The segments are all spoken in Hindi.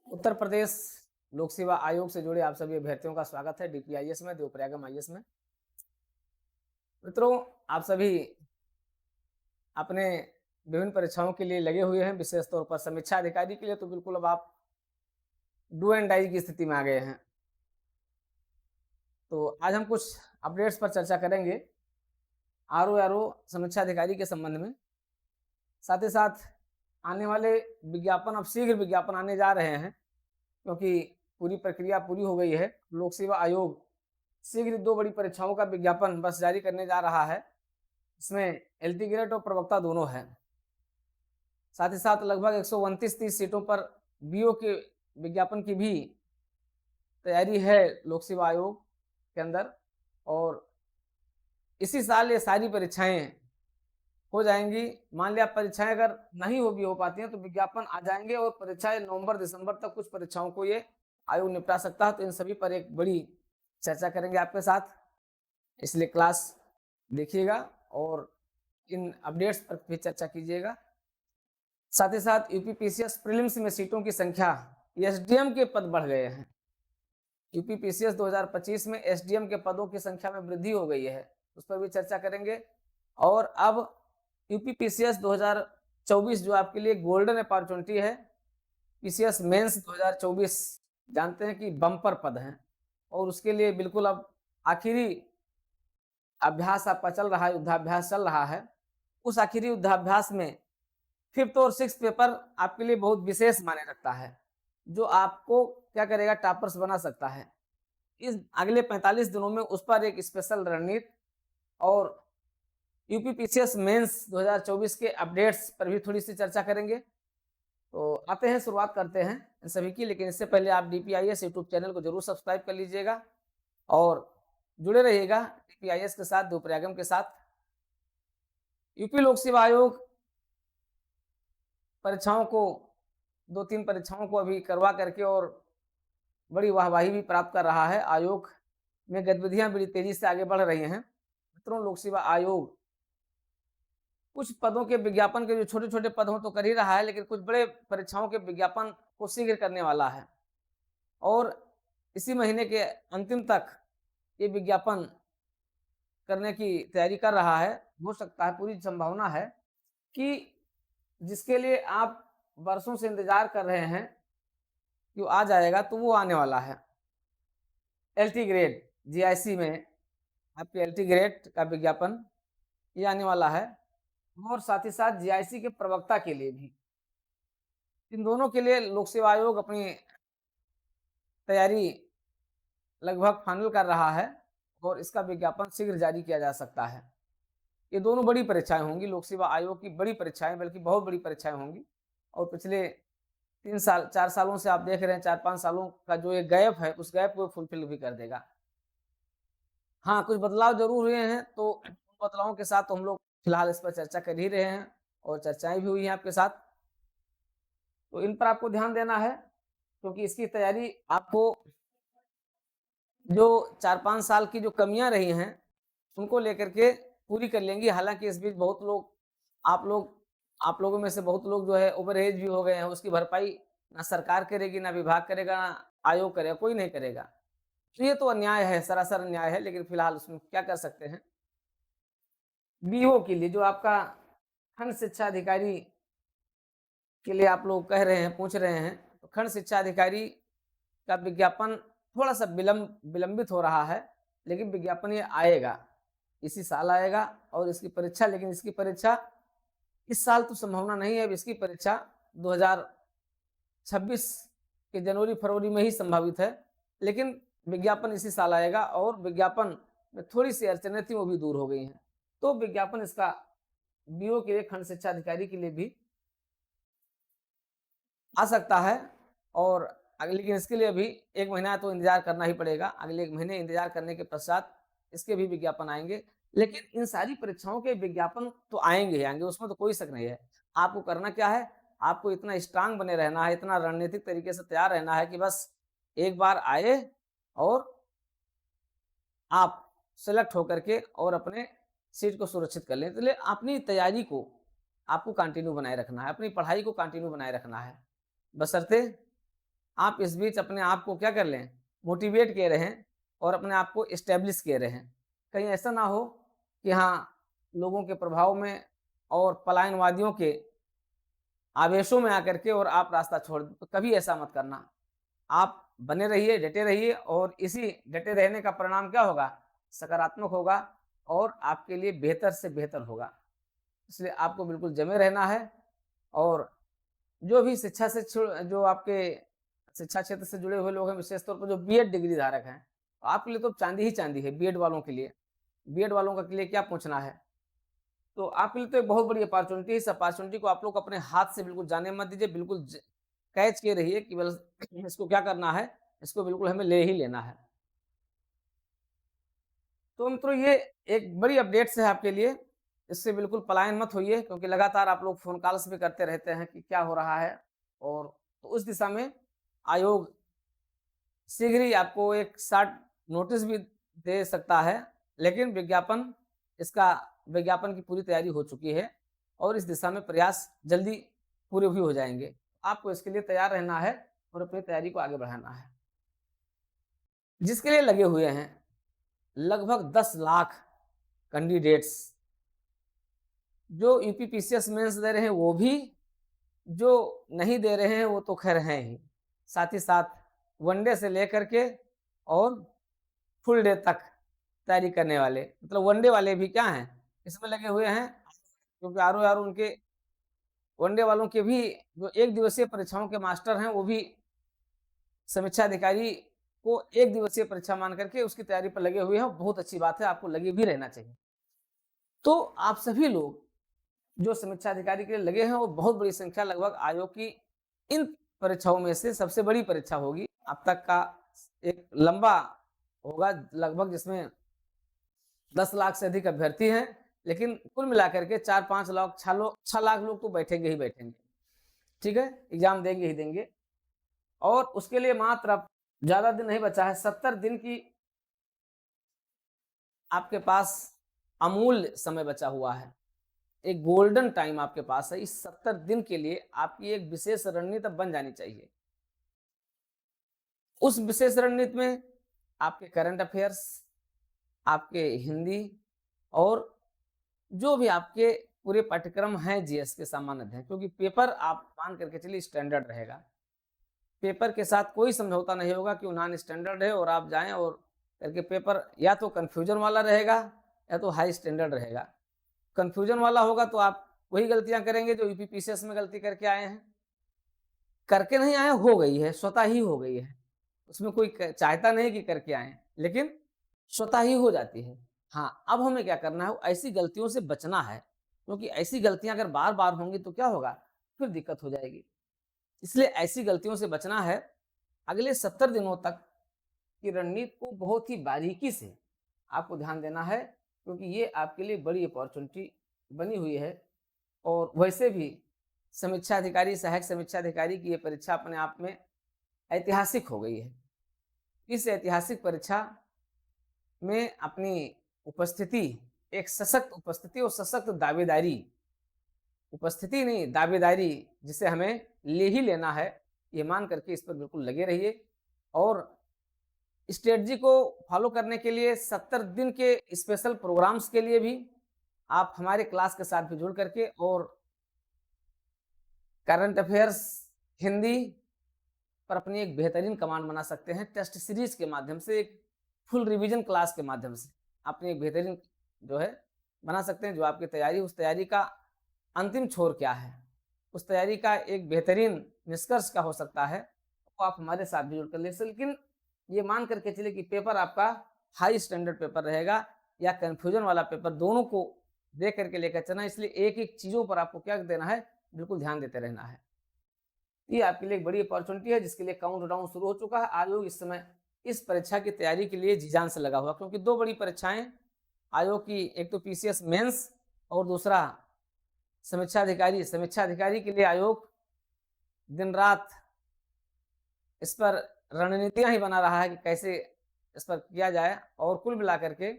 उत्तर प्रदेश लोक सेवा आयोग से जुड़े आप सभी अभ्यर्थियों का स्वागत है डीपीआईएस में, देवप्रयागम आईएएस में। मित्रों, आप सभी अपने विभिन्न परीक्षाओं के लिए लगे हुए हैं, विशेष तौर पर समीक्षा अधिकारी के लिए तो बिल्कुल अब आप डू एंड डाई की स्थिति में आ गए हैं। तो आज हम कुछ अपडेट्स पर चर्चा करेंगे आरओ समीक्षा अधिकारी के संबंध में। साथ ही साथ आने वाले विज्ञापन, अब शीघ्र विज्ञापन आने जा रहे हैं, क्योंकि पूरी प्रक्रिया पूरी हो गई है। लोक सेवा आयोग शीघ्र 2 बड़ी परीक्षाओं का विज्ञापन बस जारी करने जा रहा है। इसमें एलटी ग्रेड और प्रवक्ता दोनों हैं। साथ ही साथ लगभग 129-30 सीटों पर बीओ के विज्ञापन की भी तैयारी है लोक सेवा आयोग के अंदर, और इसी साल ये सारी परीक्षाएं हो जाएंगी। मान लिया परीक्षाएं अगर नहीं हो पाती हैं तो विज्ञापन आ जाएंगे और परीक्षाएं नवंबर दिसंबर तक कुछ परीक्षाओं को ये आयोग निपटा सकता है। तो इन सभी पर एक बड़ी चर्चा करेंगे आपके साथ, इसलिए क्लास देखिएगा और इन अपडेट्स पर भी चर्चा कीजिएगा। साथ ही साथ यूपीपीसीएस प्रीलिम्स में सीटों की संख्या, एसडीएम के पद बढ़ गए हैं। यूपीपीसीएस 2025 में एसडीएम के पदों की संख्या में वृद्धि हो गई है, उस पर भी चर्चा करेंगे। और अब यूपीपीसीएस 2024 जो आपके लिए गोल्डन अपॉर्चुनिटी है, पीसीएस मेंस 2024 जानते हैं कि बम्पर पद हैं, और उसके लिए बिल्कुल अब आखिरी अभ्यास आपका चल रहा है, युद्धाभ्यास चल रहा है। उस आखिरी युद्धाभ्यास में 5th और 6th पेपर आपके लिए बहुत विशेष मायने रखता है, जो आपको क्या करेगा, टॉपर्स बना सकता है। इस अगले 45 दिनों में उस पर एक स्पेशल रणनीति और यूपीपीसीएस मेंस 2024 के अपडेट्स पर भी थोड़ी सी चर्चा करेंगे। तो आते हैं, शुरुआत करते हैं इन सभी की। लेकिन इससे पहले आप डीपीआईएस यूट्यूब चैनल को जरूर सब्सक्राइब कर लीजिएगा और जुड़े रहिएगा डीपीआईएस के साथ, देवप्रयागम के साथ। यूपी लोक सेवा आयोग परीक्षाओं को 2-3 परीक्षाओं को अभी करवा करके और बड़ी वाहवाही भी प्राप्त कर रहा है। आयोग में गतिविधियां बड़ी तेजी से आगे बढ़ रही हैं। मित्रों, लोक सेवा आयोग कुछ पदों के विज्ञापन के, जो छोटे छोटे पद हों तो कर ही रहा है, लेकिन कुछ बड़े परीक्षाओं के विज्ञापन को शीघ्र करने वाला है और इसी महीने के अंतिम तक ये विज्ञापन करने की तैयारी कर रहा है। हो सकता है, पूरी संभावना है कि जिसके लिए आप वर्षों से इंतजार कर रहे हैं कि वो आ जाएगा, तो वो आने वाला है। एलटी ग्रेड जीआईसी में आपके एलटी ग्रेड का विज्ञापन ये आने वाला है, और साथ ही साथ जीआईसी के प्रवक्ता के लिए भी। इन दोनों के लिए लोक सेवा आयोग अपनी तैयारी लगभग फाइनल कर रहा है और इसका विज्ञापन शीघ्र जारी किया जा सकता है। ये दोनों बड़ी परीक्षाएं होंगी, लोक सेवा आयोग की बड़ी परीक्षाएं, बल्कि बहुत बड़ी परीक्षाएं होंगी। और पिछले 4 सालों से आप देख रहे हैं, 4-5 सालों का जो ये गैप है, उस गैप को फुलफिल भी कर देगा। हाँ, कुछ बदलाव जरूर हुए हैं, तो उन बदलावों के साथ तो हम लोग फिलहाल इस पर चर्चा कर ही रहे हैं और चर्चाएं भी हुई हैं आपके साथ। तो इन पर आपको ध्यान देना है, क्योंकि इसकी तैयारी आपको जो 4-5 साल की जो कमियां रही हैं उनको लेकर के पूरी कर लेंगी। हालांकि इस बीच बहुत लोग, आप लोगों में से बहुत लोग जो है ओवर एज भी हो गए हैं, उसकी भरपाई ना सरकार करेगी, ना विभाग करेगा, ना आयोग करेगा, कोई नहीं करेगा। तो ये तो अन्याय है, सरासर अन्याय है। लेकिन फिलहाल उसमें क्या कर सकते हैं। बीओ के लिए, जो आपका खंड शिक्षा अधिकारी के लिए आप लोग कह रहे हैं, पूछ रहे हैं, तो खंड शिक्षा अधिकारी का विज्ञापन थोड़ा सा विलंबित हो रहा है, लेकिन विज्ञापन ये आएगा, इसी साल आएगा। और इसकी परीक्षा, लेकिन इसकी परीक्षा इस साल तो संभावना नहीं है। अब इसकी परीक्षा 2026 के जनवरी फरवरी में ही संभावित है, लेकिन विज्ञापन इसी साल आएगा। और विज्ञापन में थोड़ी सी अड़चनें थी, वो भी दूर हो गई हैं। तो विज्ञापन इसका बीओ के लिए, खंड शिक्षा अधिकारी के लिए भी आ सकता है। और लेकिन इसके लिए अभी 1 महीना तो इंतजार करना ही पड़ेगा। अगले 1 महीने इंतजार करने के पश्चात इसके भी विज्ञापन आएंगे। लेकिन इन सारी परीक्षाओं के विज्ञापन तो आएंगे ही आएंगे, उसमें तो कोई शक नहीं है। आपको करना क्या है, आपको इतना स्ट्रांग बने रहना है, इतना रणनीतिक तरीके से तैयार रहना है कि बस एक बार आए और आप सेलेक्ट होकर के और अपने सीट को सुरक्षित कर लें। इसलिए अपनी तैयारी को आपको कंटिन्यू बनाए रखना है, अपनी पढ़ाई को कंटिन्यू बनाए रखना है, बशर्ते आप इस बीच अपने आप को क्या कर लें, मोटिवेट किए रहें और अपने आप को एस्टेब्लिश किए रहें। कहीं ऐसा ना हो कि हाँ, लोगों के प्रभाव में और पलायनवादियों के आवेशों में आकर के और आप रास्ता छोड़ दें, तो कभी ऐसा मत करना। आप बने रहिए, डटे रहिए और इसी डटे रहने का परिणाम क्या होगा? सकारात्मक होगा और आपके लिए बेहतर से बेहतर होगा। इसलिए आपको बिल्कुल जमे रहना है और जो भी शिक्षा से जो आपके शिक्षा क्षेत्र से जुड़े हुए लोग हैं, विशेष तौर पर जो बीएड डिग्री धारक हैं, तो आपके लिए तो चाँदी ही चाँदी है बीएड वालों के लिए। बीएड वालों के लिए क्या पूछना है? तो आपके लिए तो एक बहुत बड़ी अपॉर्च्युनिटी है। इस अपॉर्च्युनिटी को आप लोग अपने हाथ से बिल्कुल जाने मत दीजिए, बिल्कुल कैच किए रहिए कि बस इसको क्या करना है, इसको बिल्कुल हमें ले ही लेना है। तो मित्रों ये एक बड़ी अपडेट्स है आपके लिए, इससे बिल्कुल पलायन मत होइए क्योंकि लगातार आप लोग फ़ोन कॉल्स भी करते रहते हैं कि क्या हो रहा है और तो उस दिशा में आयोग शीघ्र ही आपको एक शॉर्ट नोटिस भी दे सकता है, लेकिन विज्ञापन की पूरी तैयारी हो चुकी है और इस दिशा में प्रयास जल्दी पूरे भी हो जाएँगे। आपको इसके लिए तैयार रहना है और अपनी तैयारी को आगे बढ़ाना है। जिसके लिए लगे हुए हैं लगभग 10 लाख कैंडिडेट्स जो यूपीपीसीएस मेंस दे रहे हैं वो भी, जो नहीं दे रहे हैं वो तो खैर हैं ही। साथ ही साथ वनडे से लेकर के और फुल डे तक तैयारी करने वाले मतलब वनडे वाले भी क्या हैं इसमें लगे हुए हैं क्योंकि आर उनके वनडे वालों के भी जो एक दिवसीय परीक्षाओं के मास्टर हैं वो भी समीक्षा अधिकारी को एक दिवसीय परीक्षा मान करके उसकी तैयारी पर लगे हुए हैं। बहुत अच्छी बात है, आपको लगे भी रहना चाहिए। तो आप सभी लोग जो समीक्षा अधिकारी के लिए लगे हैं वो बहुत बड़ी संख्या लगभग आयोग की इन परीक्षाओं में से सबसे बड़ी परीक्षा होगी अब तक का एक लंबा होगा लगभग जिसमें 10 लाख से अधिक अभ्यर्थी हैं लेकिन कुल मिलाकर के 4-5 लाख 6 लाख लोग तो बैठेंगे ही बैठेंगे। ठीक है, एग्जाम देंगे ही देंगे और उसके लिए मात्र अब ज्यादा दिन नहीं बचा है। 70 दिन की आपके पास अमूल्य समय बचा हुआ है, एक गोल्डन टाइम आपके पास है। इस 70 दिन के लिए आपकी एक विशेष रणनीति बन जानी चाहिए। उस विशेष रणनीति में आपके करंट अफेयर्स, आपके हिंदी और जो भी आपके पूरे पाठ्यक्रम हैं जीएस के सामान्य अध्ययन, क्योंकि पेपर आप मान करके चलिए स्टैंडर्ड रहेगा। पेपर के साथ कोई समझौता नहीं होगा कि वो नॉन स्टैंडर्ड है और आप जाएं और करके पेपर या तो कंफ्यूजन वाला रहेगा या तो हाई स्टैंडर्ड रहेगा। कंफ्यूजन वाला होगा तो आप वही गलतियां करेंगे जो यूपीपीसीएस में गलती करके आए हैं। करके नहीं आए, हो गई है, स्वतः ही हो गई है। उसमें कोई चाहता नहीं कि करके आए, लेकिन स्वतः ही हो जाती है। हाँ, अब हमें क्या करना है, ऐसी गलतियों से बचना है, क्योंकि ऐसी गलतियां अगर बार बार होंगी तो क्या होगा, फिर दिक्कत हो जाएगी। इसलिए ऐसी गलतियों से बचना है। अगले 70 दिनों तक की रणनीति को बहुत ही बारीकी से आपको ध्यान देना है, क्योंकि ये आपके लिए बड़ी अपॉर्चुनिटी बनी हुई है। और वैसे भी समीक्षा अधिकारी, सहायक समीक्षा अधिकारी की ये परीक्षा अपने आप में ऐतिहासिक हो गई है। इस ऐतिहासिक परीक्षा में अपनी उपस्थिति, एक सशक्त उपस्थिति और सशक्त दावेदारी, उपस्थिति नहीं दावेदारी जिसे हमें ले ही लेना है, ये मान करके इस पर बिल्कुल लगे रहिए। और स्ट्रेटजी को फॉलो करने के लिए 70 दिन के स्पेशल प्रोग्राम्स के लिए भी आप हमारे क्लास के साथ भी जुड़ करके और करंट अफेयर्स, हिंदी पर अपनी एक बेहतरीन कमांड बना सकते हैं। टेस्ट सीरीज के माध्यम से, एक फुल रिवीजन क्लास के माध्यम से अपनी एक बेहतरीन जो है बना सकते हैं। जो आपकी तैयारी, उस तैयारी का अंतिम छोर क्या है, उस तैयारी का एक बेहतरीन निष्कर्ष क्या हो सकता है, वो आप हमारे साथ भी जुड़कर ले। लेकिन ये मान करके चलिए कि पेपर आपका हाई स्टैंडर्ड पेपर रहेगा या कन्फ्यूजन वाला पेपर, दोनों को देख करके लेकर चलना। इसलिए एक एक चीज़ों पर आपको क्या देना है, बिल्कुल ध्यान देते रहना है। ये आपके लिए एक बड़ी अपॉर्चुनिटी है जिसके लिए काउंट डाउन शुरू हो चुका है। आयोग इस समय इस परीक्षा की तैयारी के लिए जी जान से लगा हुआ, क्योंकि दो बड़ी परीक्षाएं आयोग की, एक तो पीसीएस मेंस और दूसरा समीक्षा अधिकारी। समीक्षा अधिकारी के लिए आयोग दिन रात इस पर रणनीतियां ही बना रहा है कि कैसे इस पर किया जाए। और कुल मिलाकर के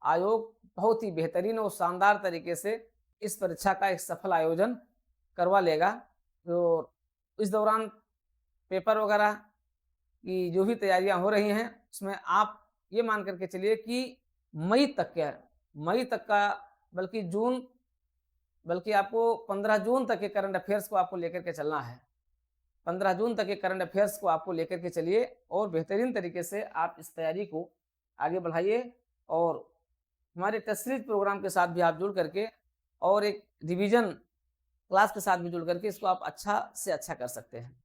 आयोग बहुत ही बेहतरीन और शानदार तरीके से इस परीक्षा का एक सफल आयोजन करवा लेगा। तो इस दौरान पेपर वगैरह कि जो भी तैयारियां हो रही हैं उसमें आप ये मान करके चलिए कि मई तक का, बल्कि जून, बल्कि आपको 15 जून तक के करंट अफेयर्स को आपको लेकर के चलना है। 15 जून तक के करंट अफेयर्स को आपको लेकर के चलिए और बेहतरीन तरीके से आप इस तैयारी को आगे बढ़ाइए और हमारे टेस्ट सीरीज प्रोग्राम के साथ भी आप जुड़ करके और एक रिवीजन क्लास के साथ भी जुड़ करके इसको आप अच्छा से अच्छा कर सकते हैं।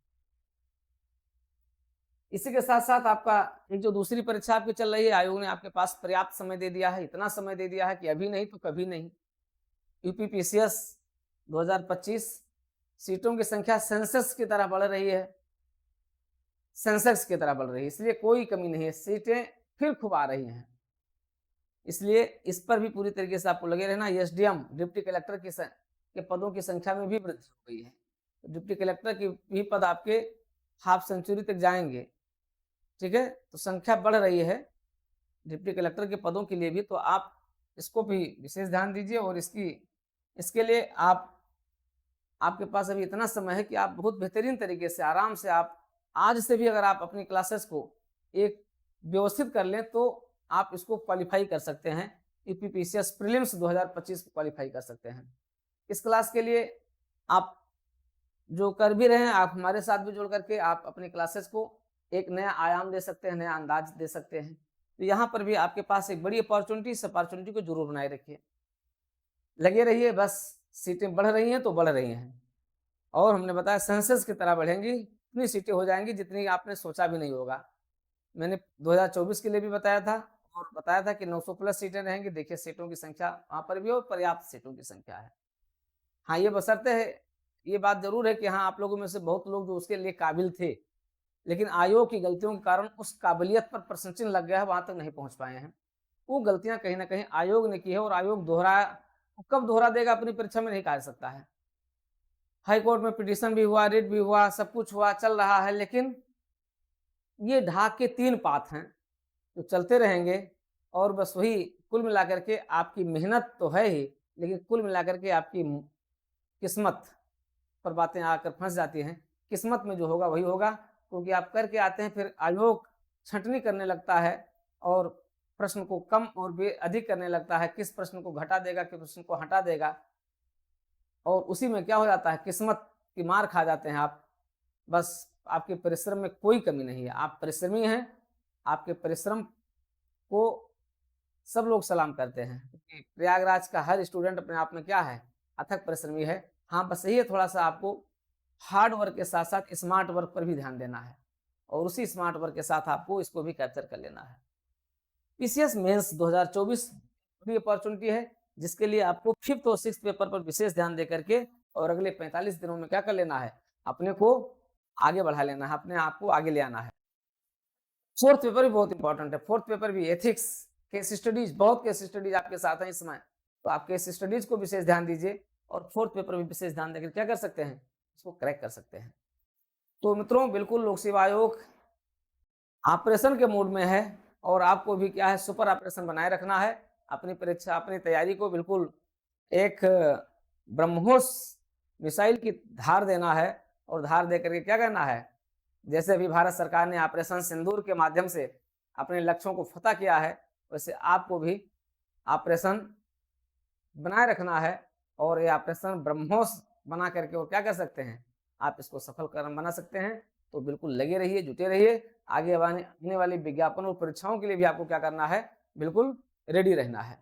इसी के साथ साथ आपका एक जो दूसरी परीक्षा आपकी चल रही है, आयोग ने आपके पास पर्याप्त समय दे दिया है, इतना समय दे दिया है कि अभी नहीं तो कभी नहीं। यूपीपीसीएस 2025 सीटों की संख्या सेंसस की तरह बढ़ रही है, सेंसेक्स की तरह बढ़ रही है, इसलिए कोई कमी नहीं है, सीटें फिर खूब आ रही हैं। इसलिए इस पर भी पूरी तरीके से आपको लगे रहना। एसडीएम डिप्टी कलेक्टर के पदों की संख्या में भी वृद्धि हो गई है, तो डिप्टी कलेक्टर की भी पद आपके हाफ सेंचुरी तक जाएंगे। ठीक है, तो संख्या बढ़ रही है डिप्टी कलेक्टर के पदों के लिए भी, तो आप इसको भी विशेष ध्यान दीजिए और इसके लिए आपके पास अभी इतना समय है कि आप बहुत बेहतरीन तरीके से आराम से आप आज से भी अगर आप अपनी क्लासेस को एक व्यवस्थित कर लें तो आप इसको क्वालिफाई कर सकते हैं, यूपीपीसीएस प्रीलिम्स 2025 को क्वालिफाई कर सकते हैं। इस क्लास के लिए आप जो कर भी रहे हैं, आप हमारे साथ भी जुड़ करके आप अपनी क्लासेस को एक नया आयाम दे सकते हैं, नया अंदाज दे सकते हैं। तो यहाँ पर भी आपके पास एक बड़ी अपॉर्चुनिटी, इस अपॉर्चुनिटी को जरूर बनाए रखिए, लगे रहिए। बस सीटें बढ़ रही हैं तो बढ़ रही हैं, और हमने बताया सेंसस की तरह बढ़ेंगी, इतनी सीटें हो जाएंगी जितनी आपने सोचा भी नहीं होगा। मैंने 2024 के लिए भी बताया था और बताया था कि 900 प्लस सीटें रहेंगी। देखिए सीटों की संख्या वहाँ पर भी और पर्याप्त सीटों की संख्या है। हाँ, ये बशर्ते है, ये बात जरूर है कि हाँ आप लोगों में से बहुत लोग जो उसके लिए काबिल थे, लेकिन आयोग की गलतियों के कारण उस काबिलियत पर प्रश्न चिन्ह लग गया है, वहां तक नहीं पहुंच पाए हैं। वो गलतियां कहीं ना कहीं आयोग ने की है और आयोग कब दोहरा देगा अपनी परीक्षा में नहीं कहा जा सकता है। हाई कोर्ट में पिटीशन भी हुआ, रिट भी हुआ, सब कुछ हुआ, चल रहा है, लेकिन ये ढाक के 3 पात हैं जो चलते रहेंगे। और बस वही कुल मिलाकर के आपकी मेहनत तो है ही, लेकिन कुल मिलाकर के आपकी किस्मत पर बातें आकर फंस जाती हैं। किस्मत में जो होगा वही होगा, क्योंकि आप करके आते हैं, फिर आयोग छंटनी करने लगता है और प्रश्न को कम और अधिक करने लगता है, किस प्रश्न को घटा देगा, किस प्रश्न को हटा देगा, और उसी में क्या हो जाता है, किस्मत की मार खा जाते हैं आप। बस आपके परिश्रम में कोई कमी नहीं है, आप परिश्रमी हैं, आपके परिश्रम को सब लोग सलाम करते हैं, क्योंकि प्रयागराज का हर स्टूडेंट अपने आप में क्या है, अथक परिश्रमी है। हाँ, बस यही है, थोड़ा सा आपको हार्ड वर्क के साथ साथ स्मार्ट वर्क पर भी ध्यान देना है, और उसी स्मार्ट वर्क के साथ आपको इसको भी कैप्चर कर लेना है। पीसीएस मेंस 2024 बड़ी अपॉर्चुनिटी है, जिसके लिए आपको 5th और 6th पेपर पर विशेष ध्यान दे करके और अगले 45 दिनों में क्या कर लेना है, अपने को आगे बढ़ा लेना है, अपने आप को आगे ले आना है। 4th पेपर भी बहुत इंपॉर्टेंट है। 4th पेपर भी एथिक्स, केस स्टडीज, बहुत केस स्टडीज आपके साथ हैं इस समय, तो आप केस स्टडीज को विशेष ध्यान दीजिए और 4th पेपर भी विशेष ध्यान देकर क्या कर सकते हैं, इसको क्रैक कर सकते हैं। तो मित्रों, बिल्कुल लोक सेवा आयोग ऑपरेशन के मूड में है और आपको भी क्या है, सुपर ऑपरेशन बनाए रखना है। अपनी परीक्षा, अपनी तैयारी को बिल्कुल एक ब्रह्मोस मिसाइल की धार देना है, और धार दे करके क्या करना है, जैसे अभी भारत सरकार ने ऑपरेशन सिंदूर के माध्यम से अपने लक्ष्यों को फतह किया है, वैसे आपको भी ऑपरेशन बनाए रखना है, और ये ऑपरेशन ब्रह्मोस बना करके और क्या कर सकते हैं, आप इसको सफल कदम बना सकते हैं। तो बिल्कुल लगे रहिए, जुटे रहिए, आगे आने वाली विज्ञापन और परीक्षाओं के लिए भी आपको क्या करना है, बिल्कुल रेडी रहना है।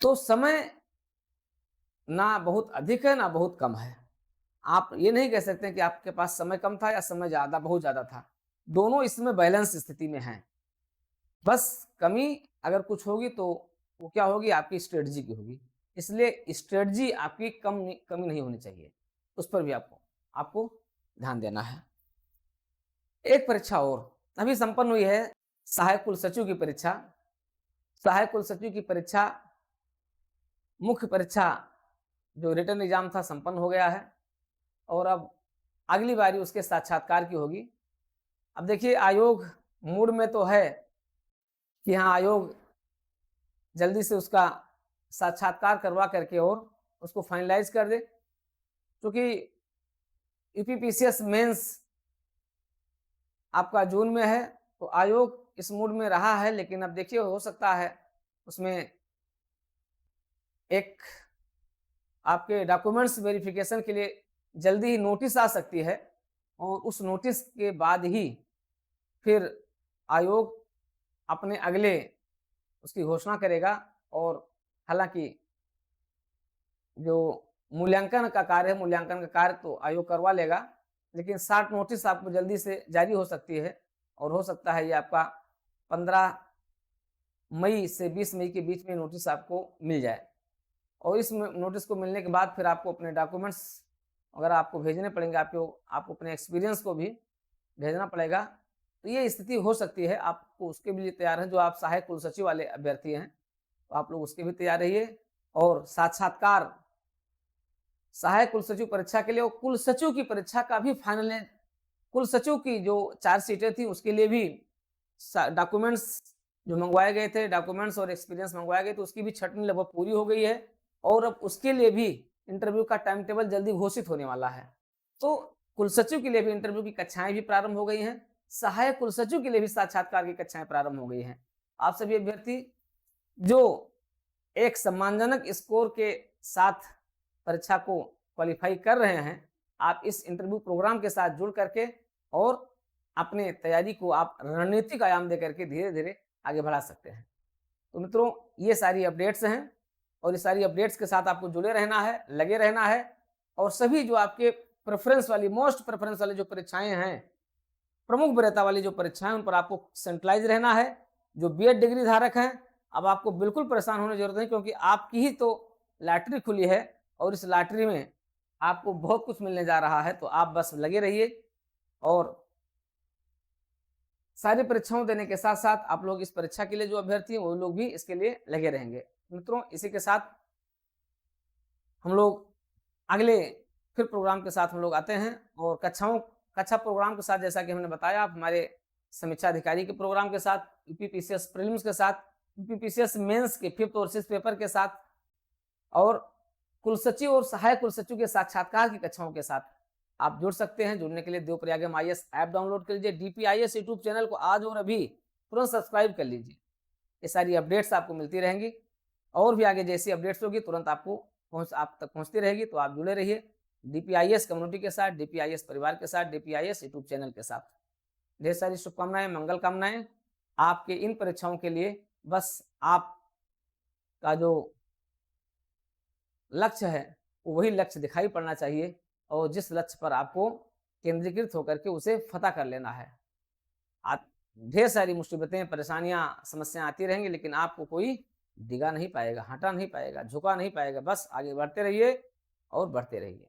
तो समय ना बहुत अधिक है ना बहुत कम है, आप ये नहीं कह सकते कि आपके पास समय कम था या समय बहुत ज्यादा था, दोनों इसमें बैलेंस स्थिति में हैं। बस कमी अगर कुछ होगी तो वो क्या होगी, आपकी स्ट्रेटजी की होगी, इसलिए स्ट्रेटजी आपकी कमी नहीं होनी चाहिए, उस पर भी आपको ध्यान देना है। एक परीक्षा और अभी संपन्न हुई है, सहायक कुल सचिव की परीक्षा। सहायक कुल सचिव की परीक्षा, मुख्य परीक्षा जो रिटर्न एग्जाम था संपन्न हो गया है, और अब अगली बारी उसके साक्षात्कार की होगी। अब देखिए, आयोग मूड में तो है कि हाँ आयोग जल्दी से उसका साक्षात्कार करवा करके और उसको फाइनलाइज कर दे, क्योंकि यूपीपीसीएस मेंस आपका जून में है, तो आयोग इस मूड में रहा है, लेकिन अब देखिए हो सकता है उसमें एक आपके डॉक्यूमेंट्स वेरिफिकेशन के लिए जल्दी ही नोटिस आ सकती है और उस नोटिस के बाद ही फिर आयोग अपने अगले उसकी घोषणा करेगा। और हालाँकि जो मूल्यांकन का कार्य है, मूल्यांकन का कार्य तो आयोग करवा लेगा, लेकिन शॉर्ट नोटिस आपको जल्दी से जारी हो सकती है और हो सकता है ये आपका 15 मई से 20 मई के बीच में नोटिस आपको मिल जाए। और इस नोटिस को मिलने के बाद फिर आपको अपने डॉक्यूमेंट्स अगर आपको भेजने पड़ेंगे, आपको अपने एक्सपीरियंस को भी भेजना पड़ेगा। तो ये स्थिति हो सकती है, आपको उसके भी लिए तैयार हैं। जो आप सहायक कुलसचिव वाले अभ्यर्थी हैं, तो आप लोग उसके भी तैयार रहिए। और साक्षात्कार सहायक कुलसचिव परीक्षा के लिए और कुलसचिव की परीक्षा का भी फाइनल है। कुलसचिव की जो 4 सीटें थी उसके लिए भी डॉक्यूमेंट्स जो मंगवाए गए थे, डॉक्यूमेंट्स और एक्सपीरियंस मंगवाए गए थे, उसकी भी छंटनी लगभग पूरी हो गई है और अब उसके लिए भी इंटरव्यू का टाइम टेबल जल्दी घोषित होने वाला है। तो कुलसचिव के लिए भी इंटरव्यू की कक्षाएं भी प्रारंभ हो गई हैं, सहायक कुलसचिव के लिए भी साक्षात्कार की कक्षाएं प्रारंभ हो गई हैं। आप सभी अभ्यर्थी जो एक सम्मानजनक स्कोर के साथ परीक्षा को क्वालिफाई कर रहे हैं, आप इस इंटरव्यू प्रोग्राम के साथ जुड़ करके और अपने तैयारी को आप रणनीतिक आयाम दे करके धीरे-धीरे आगे बढ़ा सकते हैं। तो मित्रों, ये सारी अपडेट्स हैं और ये सारी अपडेट्स के साथ आपको जुड़े रहना है, लगे रहना है और सभी जो आपके प्रेफ़रेंस वाली, मोस्ट प्रेफ़रेंस वाली जो परीक्षाएँ हैं, प्रमुख वरीयता वाली जो परीक्षाएँ उन पर आपको सेंट्रलाइज़ रहना है। जो बीएड डिग्री धारक हैं, अब आपको बिल्कुल परेशान होने की ज़रूरत नहीं, क्योंकि आपकी ही तो लॉटरी खुली है और इस लॉटरी में आपको बहुत कुछ मिलने जा रहा है। तो आप बस लगे रहिए और सारी परीक्षाओं देने के साथ-साथ आप लोग इस परीक्षा के लिए जो अभ्यर्थी हैं, वो लोग भी इसके लिए लगे रहेंगे। मित्रों, इसी के साथ हम लोग अगले फिर प्रोग्राम के साथ हम लोग आते हैं और कक्षा प्रोग्राम के साथ जैसा कि हमने बताया, आप हमारे समीक्षा अधिकारी के प्रोग्राम के साथ, यूपीपीसीएस प्रीलिम्स के साथ, यूपीपीसीएस मेंस के 5th और 6th पेपर के साथ और कुलसचिव और सहायक कुलसचिव के साक्षात्कार की कक्षाओं के साथ आप जुड़ सकते हैं। जुड़ने के लिए देवप्रयागम आईएएस ऐप डाउनलोड कर लीजिए। डीपीआईएस यूट्यूब चैनल को आज और अभी तुरंत सब्सक्राइब कर लीजिए। ये सारी अपडेट्स आपको मिलती रहेंगी और भी आगे जैसी अपडेट्स होगी तुरंत आप तक पहुंचती रहेगी। तो आप जुड़े रहिए डीपीआईएस कम्युनिटी के साथ, डीपीआईएस परिवार के साथ, डीपीआईएस यूट्यूब चैनल के साथ। ढेर सारी शुभकामनाएं, मंगल कामनाएं आपके इन परीक्षाओं के लिए। बस आपका जो लक्ष्य है वो वही लक्ष्य दिखाई पड़ना चाहिए और जिस लक्ष्य पर आपको केंद्रीकृत होकर के उसे फतह कर लेना है। ढेर सारी मुसीबतें, परेशानियां, समस्याएं आती रहेंगी, लेकिन आपको कोई डिगा नहीं पाएगा, हटा नहीं पाएगा, झुका नहीं पाएगा। बस आगे बढ़ते रहिए और बढ़ते रहिए।